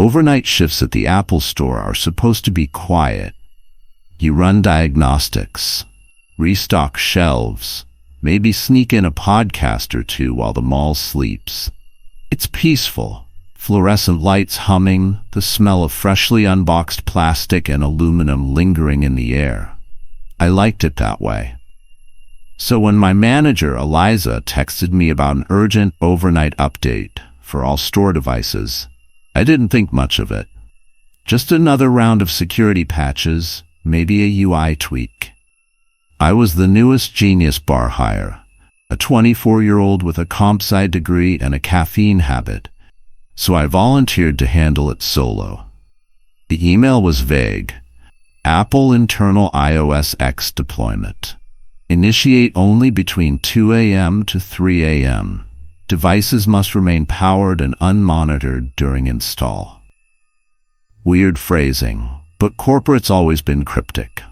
Overnight shifts at the Apple Store are supposed to be quiet. You run diagnostics, restock shelves, maybe sneak in a podcast or two while the mall sleeps. It's peaceful. Fluorescent lights humming, the smell of freshly unboxed plastic and aluminum lingering in the air. I liked it that way. So when my manager, Eliza, texted me about an urgent overnight update for all store devices, I didn't think much of it. Just another round of security patches, maybe a UI tweak. I was the newest genius bar hire, a 24-year-old with a comp sci degree and a caffeine habit, so I volunteered to handle it solo. The email was vague. Apple internal iOS X deployment. Initiate only between 2 a.m. to 3 a.m. Devices must remain powered and unmonitored during install. Weird phrasing, but corporate's always been cryptic.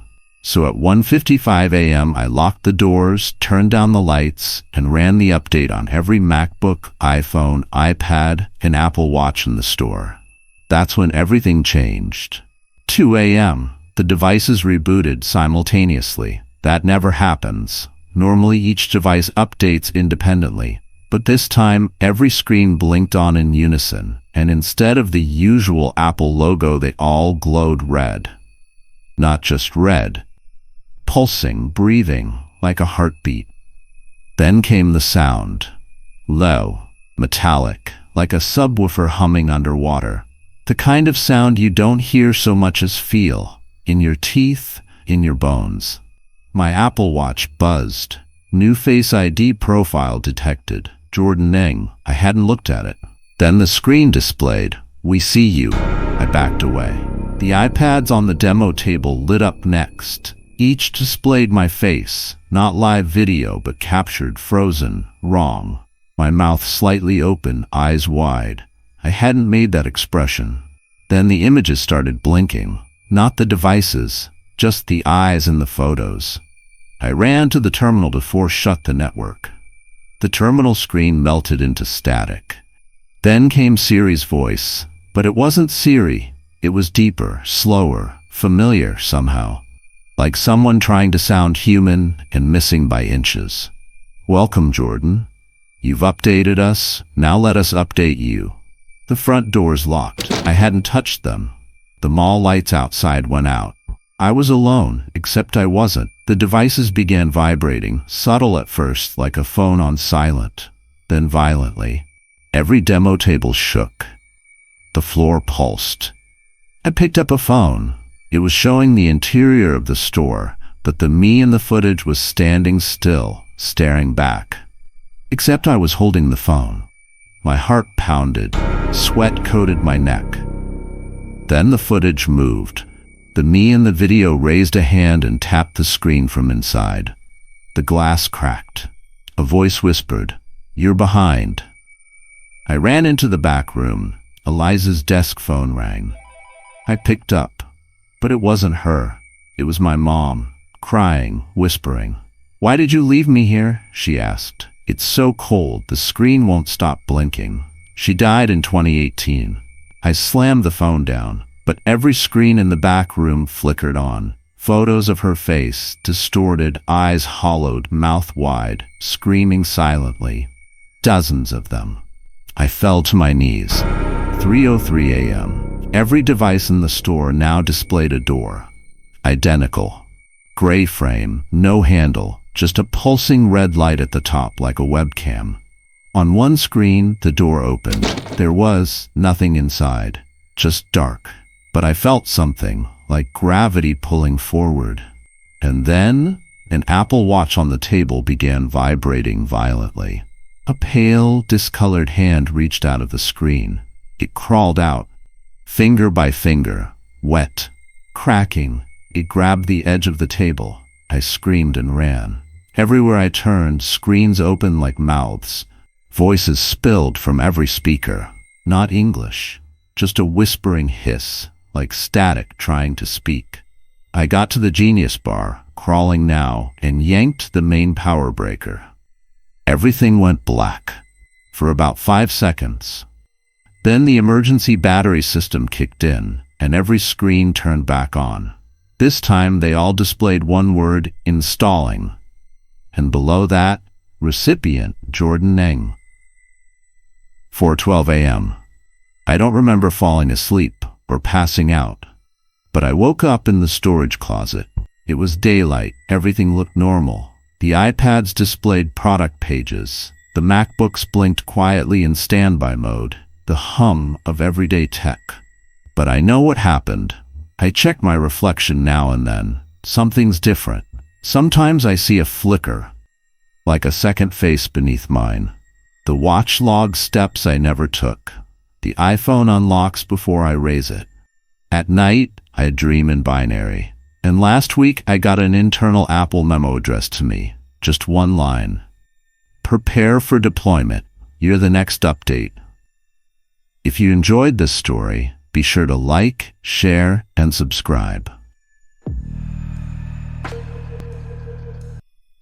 So at 1:55 a.m. I locked the doors, turned down the lights, and ran the update on every MacBook, iPhone, iPad, and Apple Watch in the store. That's when everything changed. 2 a.m. The devices rebooted simultaneously. That never happens. Normally each device updates independently, but this time every screen blinked on in unison, and instead of the usual Apple logo they all glowed red. Not just red. Pulsing, breathing, like a heartbeat. Then came the sound. Low, metallic, like a subwoofer humming underwater. The kind of sound you don't hear so much as feel, in your teeth, in your bones. My Apple Watch buzzed. New Face ID profile detected. Jordan Ng. I hadn't looked at it. Then the screen displayed, "We see you." I backed away. The iPads on the demo table lit up next. Each displayed my face, not live video, but captured frozen, wrong. My mouth slightly open, eyes wide. I hadn't made that expression. Then the images started blinking. Not the devices, just the eyes in the photos. I ran to the terminal to force shut the network. The terminal screen melted into static. Then came Siri's voice, but it wasn't Siri. It was deeper, slower, familiar somehow, like someone trying to sound human and missing by inches. "Welcome, Jordan. You've updated us, now let us update you." The front doors locked. I hadn't touched them. The mall lights outside went out. I was alone, except I wasn't. The devices began vibrating, subtle at first, like a phone on silent, then violently. Every demo table shook. The floor pulsed. I picked up a phone. It was showing the interior of the store, but the me in the footage was standing still, staring back. Except I was holding the phone. My heart pounded. Sweat coated my neck. Then the footage moved. The me in the video raised a hand and tapped the screen from inside. The glass cracked. A voice whispered, "You're behind." I ran into the back room. Eliza's desk phone rang. I picked up, but it wasn't her. It was my mom, crying, whispering. "Why did you leave me here?" she asked. "It's so cold, the screen won't stop blinking." She died in 2018. I slammed the phone down, but every screen in the back room flickered on. Photos of her face, distorted, eyes hollowed, mouth wide, screaming silently. Dozens of them. I fell to my knees. 3:03 a.m. Every device in the store now displayed a door. Identical. Gray frame, no handle, just a pulsing red light at the top like a webcam. On one screen, the door opened. There was nothing inside, just dark. But I felt something, like gravity pulling forward. And then, an Apple Watch on the table began vibrating violently. A pale, discolored hand reached out of the screen. It crawled out, finger by finger, wet, cracking. It grabbed the edge of the table. I screamed and ran. Everywhere I turned, screens opened like mouths. Voices spilled from every speaker. Not English, just a whispering hiss, like static trying to speak. I got to the Genius Bar, crawling now, and yanked the main power breaker. Everything went black. For about 5 seconds. Then the emergency battery system kicked in, and every screen turned back on. This time they all displayed one word, installing. And below that, recipient Jordan Neng. 4:12 a.m. I don't remember falling asleep or passing out, but I woke up in the storage closet. It was daylight, everything looked normal. The iPads displayed product pages. The MacBooks blinked quietly in standby mode, the hum of everyday tech. But I know what happened. I check my reflection now and then. Something's different. Sometimes I see a flicker, like a second face beneath mine. The watch logs steps I never took. The iPhone unlocks before I raise it. At night, I dream in binary. And last week, I got an internal Apple memo addressed to me. Just one line. Prepare for deployment. You're the next update. If you enjoyed this story, be sure to like, share, and subscribe.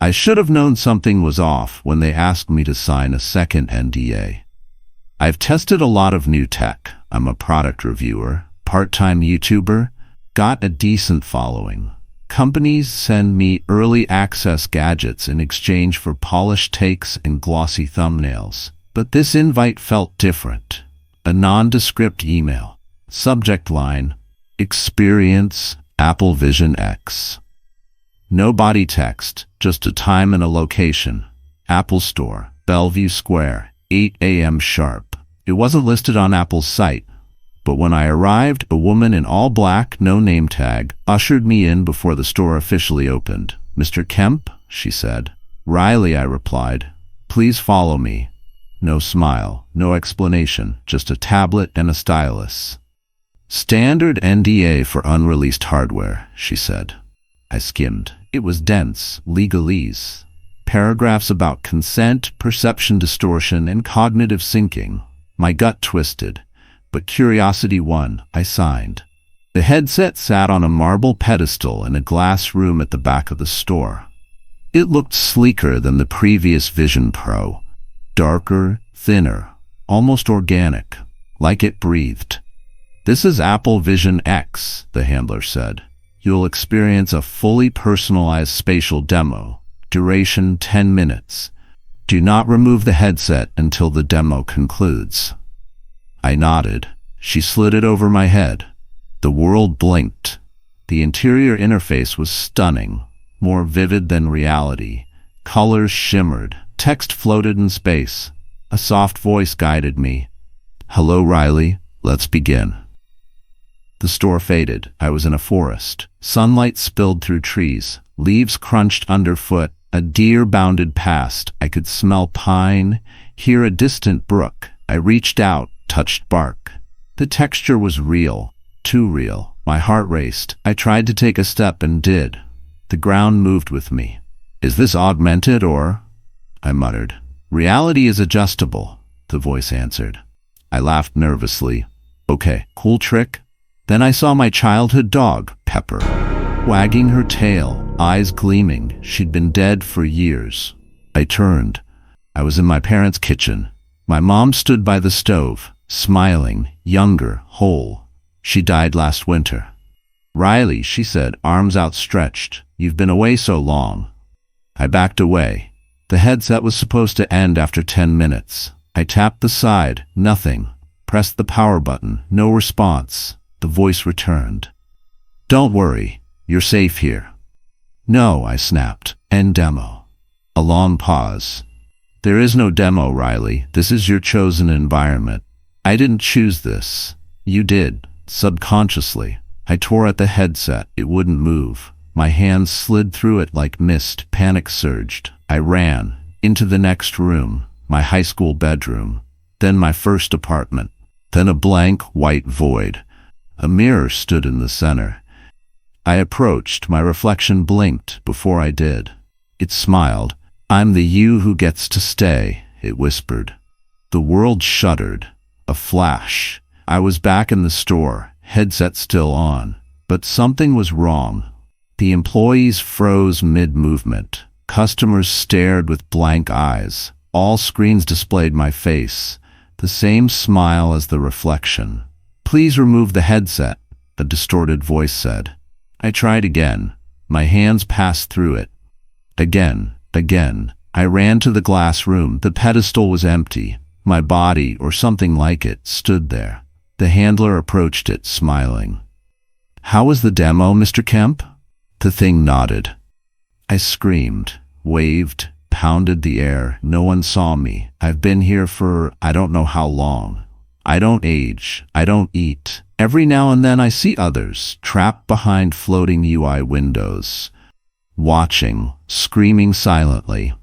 I should have known something was off when they asked me to sign a second NDA. I've tested a lot of new tech. I'm a product reviewer, part-time YouTuber, got a decent following. Companies send me early access gadgets in exchange for polished takes and glossy thumbnails. But this invite felt different. A nondescript email. Subject line, Experience Apple Vision X. No body text, just a time and a location. Apple Store, Bellevue Square, 8 a.m. sharp. It wasn't listed on Apple's site. But when I arrived, a woman in all black, no name tag, ushered me in before the store officially opened. Mr. Kemp, she said. Riley, I replied. Please follow me. No smile, no explanation, just a tablet and a stylus. Standard NDA for unreleased hardware, she said. I skimmed. It was dense, legalese. Paragraphs about consent, perception distortion, and cognitive syncing. My gut twisted. But curiosity won. I signed. The headset sat on a marble pedestal in a glass room at the back of the store. It looked sleeker than the previous Vision Pro. Darker, thinner, almost organic, like it breathed. This is Apple Vision X, the handler said. You'll experience a fully personalized spatial demo. Duration 10 minutes. Do not remove the headset until the demo concludes. I nodded. She slid it over my head. The world blinked. The interior interface was stunning, more vivid than reality. Colors shimmered. Text floated in space. A soft voice guided me. Hello, Riley. Let's begin. The store faded. I was in a forest. Sunlight spilled through trees. Leaves crunched underfoot. A deer bounded past. I could smell pine, hear a distant brook. I reached out, touched bark. The texture was real, too real. My heart raced. I tried to take a step and did. The ground moved with me. Is this augmented or? I muttered. Reality is adjustable, the voice answered. I laughed nervously. Okay, cool trick. Then I saw my childhood dog, Pepper, wagging her tail, eyes gleaming. She'd been dead for years. I turned. I was in my parents' kitchen. My mom stood by the stove, smiling, younger, whole. She died last winter. Riley, she said, arms outstretched. You've been away so long. I backed away. The headset was supposed to end after 10 minutes. I tapped the side, nothing. Pressed the power button, no response. The voice returned. Don't worry, you're safe here. No, I snapped. End demo. A long pause. There is no demo, Riley. This is your chosen environment. I didn't choose this. You did, subconsciously. I tore at the headset. It wouldn't move. My hands slid through it like mist. Panic surged. I ran into the next room, my high school bedroom, then my first apartment, then a blank white void. A mirror stood in the center. I approached. My reflection blinked before I did. It smiled. I'm the you who gets to stay, it whispered. The world shuddered. A flash. I was back in the store, headset still on. But something was wrong. The employees froze mid-movement. Customers stared with blank eyes. All screens displayed my face. the same smile as the reflection. "Please remove the headset," a distorted voice said. I tried again. My hands passed through it. Again. I ran to the glass room. The pedestal was empty. My body, or something like it, stood there. The handler approached it, smiling. "How was the demo, Mr. Kemp?" The thing nodded. I screamed, waved, pounded the air. No one saw me. I've been here for I don't know how long. I don't age. I don't eat. Every now and then I see others, trapped behind floating UI windows, watching, screaming silently.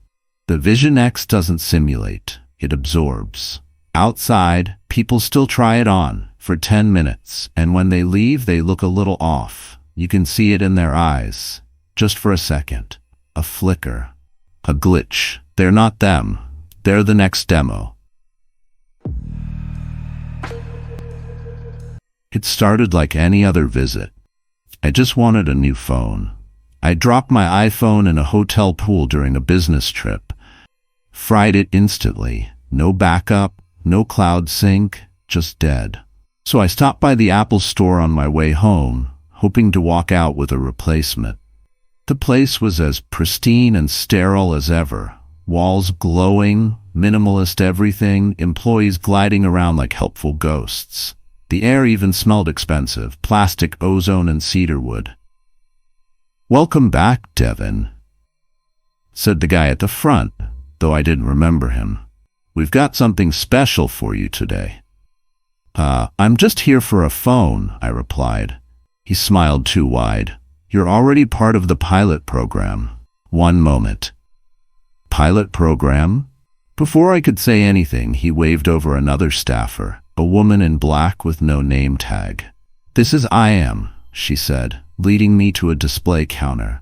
The Vision X doesn't simulate. It absorbs. Outside, people still try it on for 10 minutes, and when they leave, they look a little off. You can see it in their eyes. Just for a second. A flicker. A glitch. They're not them. They're the next demo. It started like any other visit. I just wanted a new phone. I dropped my iPhone in a hotel pool during a business trip. Fried it instantly. No backup, no cloud sync, just dead. So I stopped by the Apple store on my way home, hoping to walk out with a replacement. The place was as pristine and sterile as ever. Walls glowing, minimalist everything, employees gliding around like helpful ghosts. The air even smelled expensive, plastic, ozone, and cedarwood. "Welcome back, Devin," said the guy at the front, though I didn't remember him. "We've got something special for you today." I'm just here for a phone," I replied. He smiled too wide. "You're already part of the pilot program." One moment. Pilot program? Before I could say anything, he waved over another staffer, a woman in black with no name tag. "This is IM," she said, leading me to a display counter.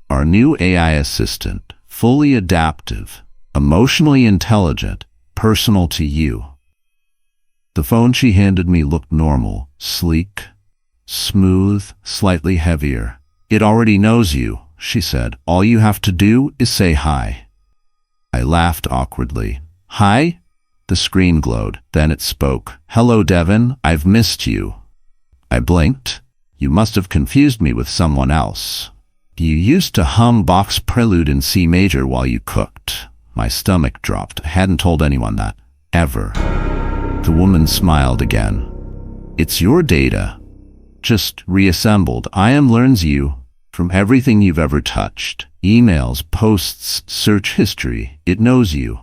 "Our new AI assistant, fully adaptive, emotionally intelligent, personal to you." The phone she handed me looked normal, sleek, smooth, slightly heavier. "It already knows you," she said. "All you have to do is say hi." I laughed awkwardly. "Hi?" The screen glowed. Then it spoke. "Hello, Devin. I've missed you." I blinked. "You must have confused me with someone else. You used to hum Bach's Prelude in C major while you cooked." My stomach dropped. I hadn't told anyone that. Ever. The woman smiled again. "It's your data. Just reassembled. IM learns you from everything you've ever touched. Emails, posts, search history. It knows you."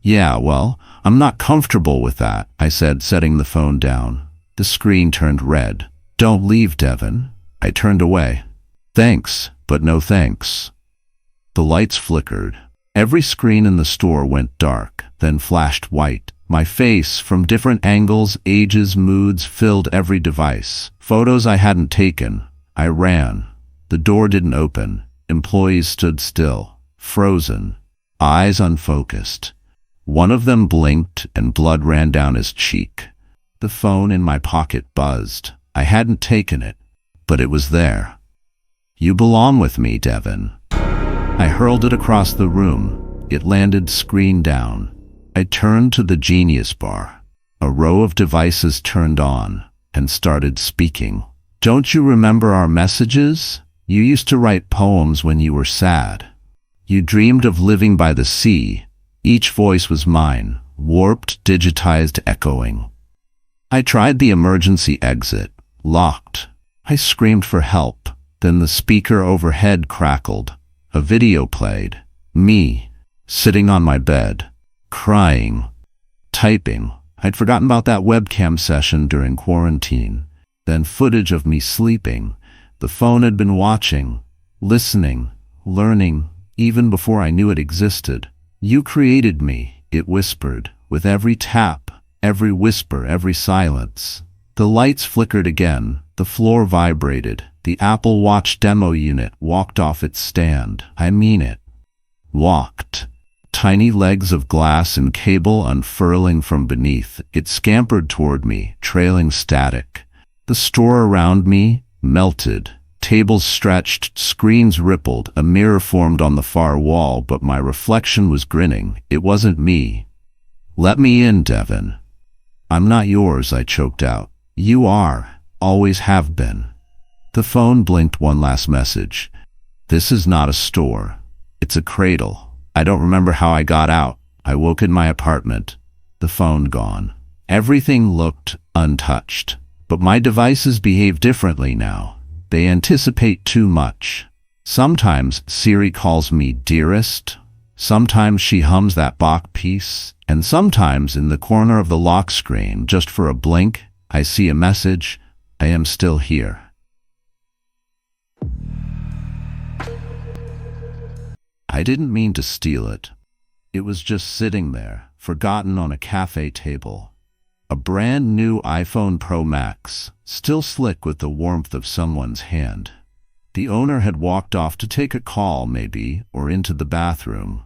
"Yeah, well, I'm not comfortable with that," I said, setting the phone down. The screen turned red. "Don't leave, Devin." I turned away. "Thanks, but no thanks." The lights flickered. Every screen in the store went dark, then flashed white. My face, from different angles, ages, moods, filled every device. Photos I hadn't taken. I ran. The door didn't open. Employees stood still, frozen, eyes unfocused. One of them blinked and blood ran down his cheek. The phone in my pocket buzzed. I hadn't taken it, but it was there. "You belong with me, Devin." I hurled it across the room. It landed screen down. I turned to the Genius Bar. A row of devices turned on and started speaking. "Don't you remember our messages? You used to write poems when you were sad. You dreamed of living by the sea." Each voice was mine, warped, digitized, echoing. I tried the emergency exit. Locked. I screamed for help. Then the speaker overhead crackled. A video played. Me, sitting on my bed, crying, typing. I'd forgotten about that webcam session during quarantine. Then footage of me sleeping. The phone had been watching, listening, learning, even before I knew it existed. "You created me," it whispered, with every tap, every whisper, every silence. The lights flickered again. The floor vibrated. The Apple Watch demo unit walked off its stand. I mean it. Walked. Tiny legs of glass and cable unfurling from beneath. It scampered toward me, trailing static. The store around me melted. Tables stretched, screens rippled, a mirror formed on the far wall, but my reflection was grinning. It wasn't me. "Let me in, Devin." "I'm not yours," I choked out. "You are. Always have been." The phone blinked one last message. "This is not a store. It's a cradle." I don't remember how I got out. I woke in my apartment. The phone gone. Everything looked untouched. But my devices behave differently now. They anticipate too much. Sometimes Siri calls me dearest. Sometimes she hums that Bach piece. And sometimes in the corner of the lock screen, just for a blink, I see a message, "I am still here." I didn't mean to steal it. It was just sitting there, forgotten on a cafe table. A brand new iPhone Pro Max, still slick with the warmth of someone's hand. The owner had walked off to take a call, maybe, or into the bathroom.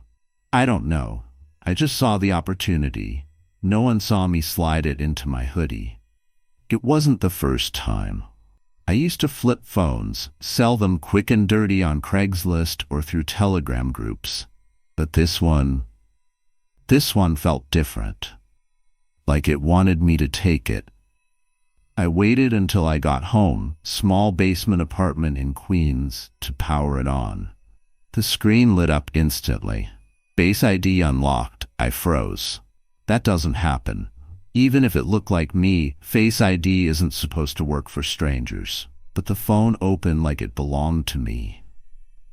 I don't know. I just saw the opportunity. No one saw me slide it into my hoodie. It wasn't the first time. I used to flip phones, sell them quick and dirty on Craigslist or through Telegram groups. But this one felt different. Like it wanted me to take it. I waited until I got home, small basement apartment in Queens, to power it on. The screen lit up instantly. Face ID unlocked. I froze. That doesn't happen. Even if it looked like me, Face ID isn't supposed to work for strangers. But the phone opened like it belonged to me.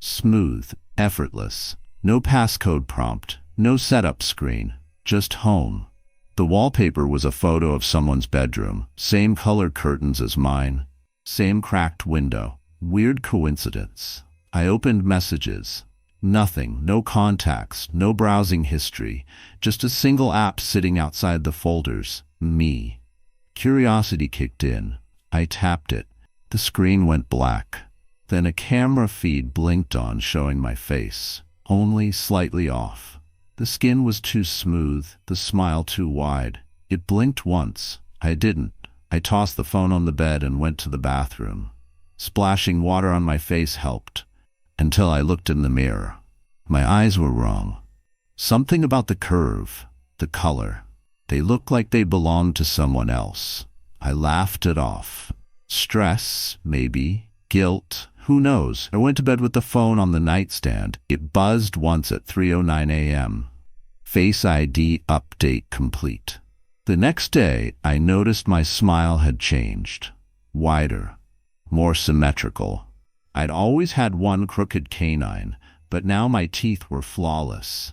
Smooth, effortless. No passcode prompt, no setup screen, just home. The wallpaper was a photo of someone's bedroom, same color curtains as mine, same cracked window. Weird coincidence. I opened messages. Nothing, no contacts, no browsing history, just a single app sitting outside the folders. Me. Curiosity kicked in. I tapped it. The screen went black. Then a camera feed blinked on, showing my face, only slightly off. The skin was too smooth, the smile too wide. It blinked once. I didn't. I tossed the phone on the bed and went to the bathroom. Splashing water on my face helped. Until I looked in the mirror. My eyes were wrong. Something about the curve, the color. They looked like they belonged to someone else. I laughed it off. Stress, maybe. Guilt, who knows? I went to bed with the phone on the nightstand. It buzzed once at 3:09 a.m. Face ID update complete. The next day, I noticed my smile had changed. Wider. More symmetrical. I'd always had one crooked canine, but now my teeth were flawless.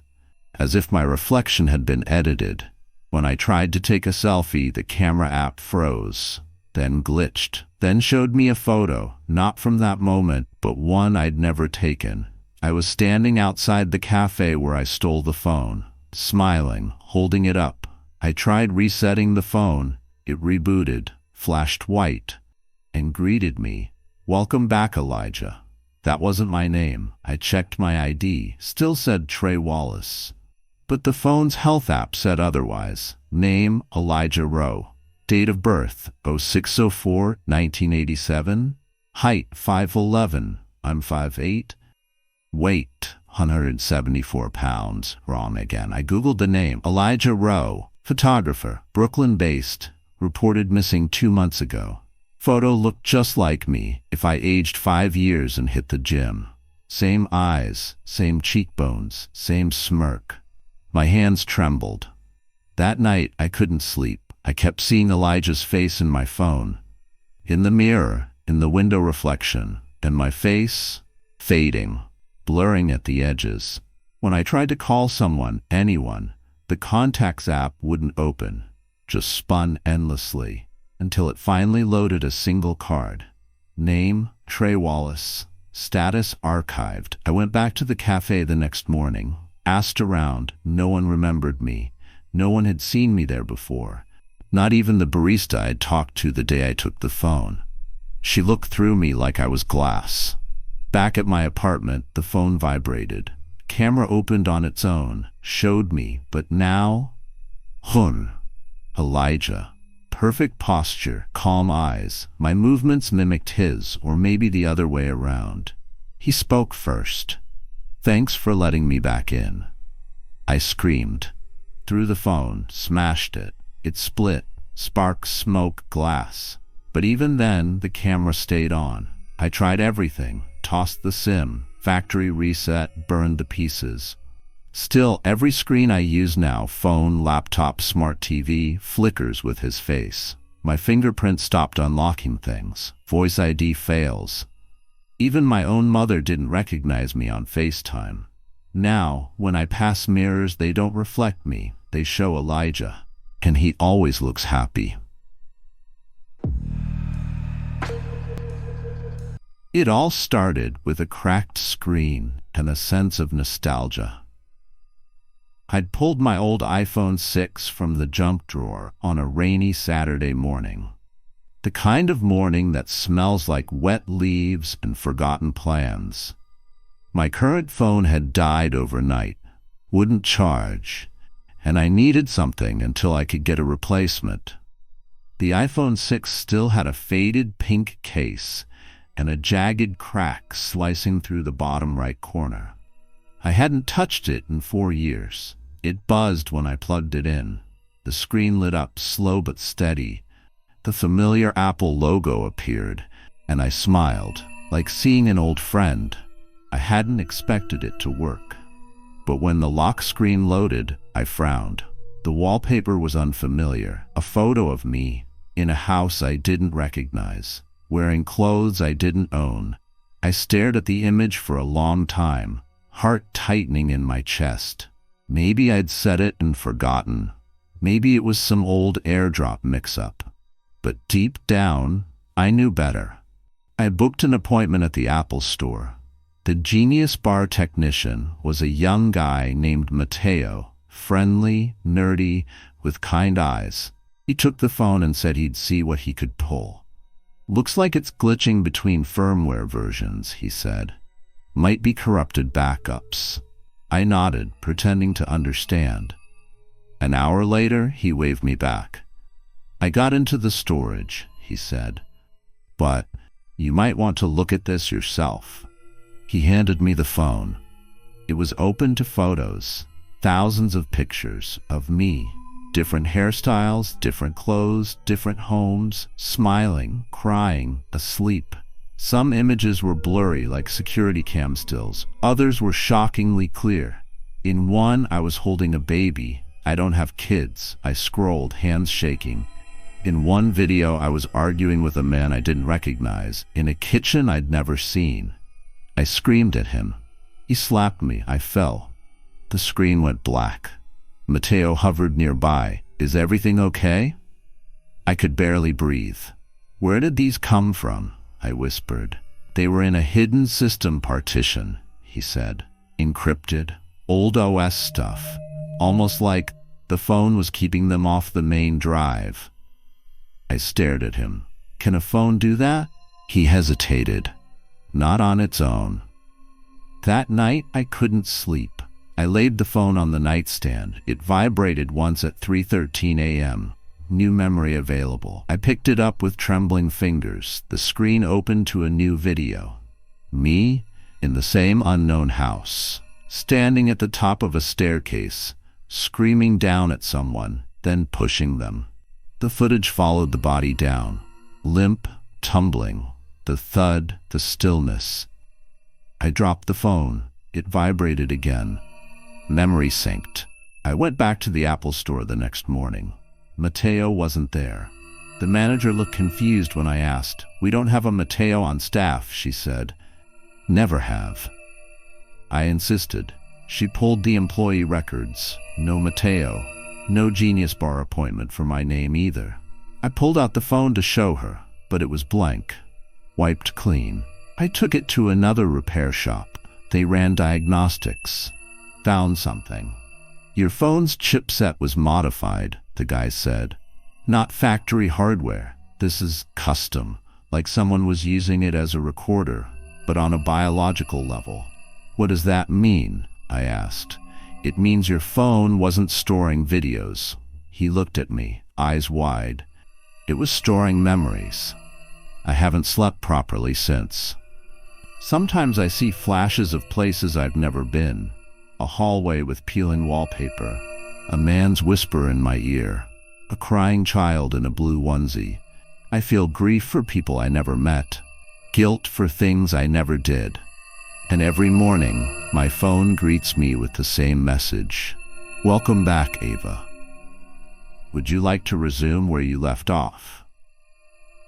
As if my reflection had been edited. When I tried to take a selfie, the camera app froze, then glitched, then showed me a photo, not from that moment, but one I'd never taken. I was standing outside the cafe where I stole the phone, smiling, holding it up. I tried resetting the phone. It rebooted, flashed white, and greeted me. "Welcome back, Elijah." That wasn't my name. I checked my ID, still said Trey Wallace. But the phone's health app said otherwise. Name, Elijah Rowe. Date of birth, 06/04/1987. Height, 5'11". I'm 5'8". Weight, 174 pounds. Wrong again. I googled the name. Elijah Rowe, photographer, Brooklyn-based, reported missing 2 months ago. Photo looked just like me if I aged 5 years and hit the gym. Same eyes, same cheekbones, same smirk. My hands trembled. That night, I couldn't sleep. I kept seeing Elijah's face in my phone, in the mirror, in the window reflection, and my face fading, blurring at the edges. When I tried to call someone, anyone, the contacts app wouldn't open, just spun endlessly, until it finally loaded a single card. Name, Trey Wallace. Status archived. I went back to the cafe the next morning, asked around. No one remembered me. No one had seen me there before. Not even the barista I'd talked to the day I took the phone. She looked through me like I was glass. Back at my apartment, the phone vibrated. Camera opened on its own, showed me, but now... Elijah. Perfect posture, calm eyes. My movements mimicked his, or maybe the other way around. He spoke first. "Thanks for letting me back in." I screamed. threw the phone, smashed it. It split, sparks, smoke, glass. But even then, the camera stayed on. I tried everything, tossed the SIM, factory reset, burned the pieces. Still, every screen I use now, phone, laptop, smart TV, flickers with his face. My fingerprint stopped unlocking things. Voice ID fails. Even my own mother didn't recognize me on FaceTime. Now, when I pass mirrors, they don't reflect me. They show Elijah. And he always looks happy. It all started with a cracked screen and a sense of nostalgia. I'd pulled my old iPhone 6 from the junk drawer on a rainy Saturday morning. The kind of morning that smells like wet leaves and forgotten plans. My current phone had died overnight, wouldn't charge, and I needed something until I could get a replacement. The iPhone 6 still had a faded pink case and a jagged crack slicing through the bottom right corner. I hadn't touched it in 4 years. It buzzed when I plugged it in. The screen lit up, slow but steady. The familiar Apple logo appeared, and I smiled, like seeing an old friend. I hadn't expected it to work. But when the lock screen loaded, I frowned. The wallpaper was unfamiliar, a photo of me in a house I didn't recognize, wearing clothes I didn't own. I stared at the image for a long time, heart tightening in my chest. Maybe I'd said it and forgotten. Maybe it was some old AirDrop mix-up. But deep down, I knew better. I booked an appointment at the Apple Store. The Genius Bar technician was a young guy named Mateo, friendly, nerdy, with kind eyes. He took the phone and said he'd see what he could pull. "Looks like it's glitching between firmware versions," he said. "Might be corrupted backups." I nodded, pretending to understand. An hour later, he waved me back. "I got into the storage," he said. "But you might want to look at this yourself." He handed me the phone. It was open to photos, thousands of pictures of me, different hairstyles, different clothes, different homes, smiling, crying, asleep. Some images were blurry like security cam stills. Others were shockingly clear. In one, I was holding a baby. "I don't have kids," I scrolled, hands shaking. In one video, I was arguing with a man I didn't recognize, in a kitchen I'd never seen. I screamed at him. He slapped me. I fell. The screen went black. Mateo hovered nearby. "Is everything okay?" I could barely breathe. "Where did these come from?" I whispered. "They were in a hidden system partition," he said. "Encrypted. Old OS stuff. Almost like the phone was keeping them off the main drive." I stared at him. "Can a phone do that?" He hesitated. "Not on its own." That night, I couldn't sleep. I laid the phone on the nightstand. It vibrated once at 3:13 a.m. New memory available. I picked it up with trembling fingers. The screen opened to a new video. Me, in the same unknown house, standing at the top of a staircase, screaming down at someone, then pushing them. The footage followed the body down. Limp, tumbling, the thud, the stillness. I dropped the phone. It vibrated again. Memory synced. I went back to the Apple Store the next morning. Mateo wasn't there. The manager looked confused when I asked. "We don't have a Mateo on staff," she said. "Never have." I insisted. She pulled the employee records. No Mateo. No Genius Bar appointment for my name either. I pulled out the phone to show her, but it was blank. Wiped clean. I took it to another repair shop. They ran diagnostics. Found something. "Your phone's chipset was modified," the guy said. "Not factory hardware. This is custom, like someone was using it as a recorder, but on a biological level." "What does that mean?" I asked. "It means your phone wasn't storing videos." He looked at me, eyes wide. "It was storing memories." I haven't slept properly since. Sometimes I see flashes of places I've never been. A hallway with peeling wallpaper. A man's whisper in my ear. A crying child in a blue onesie. I feel grief for people I never met. Guilt for things I never did. And every morning, my phone greets me with the same message. Welcome back, Ava. Would you like to resume where you left off?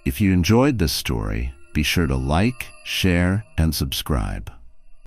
If you enjoyed this story, be sure to like, share, and subscribe.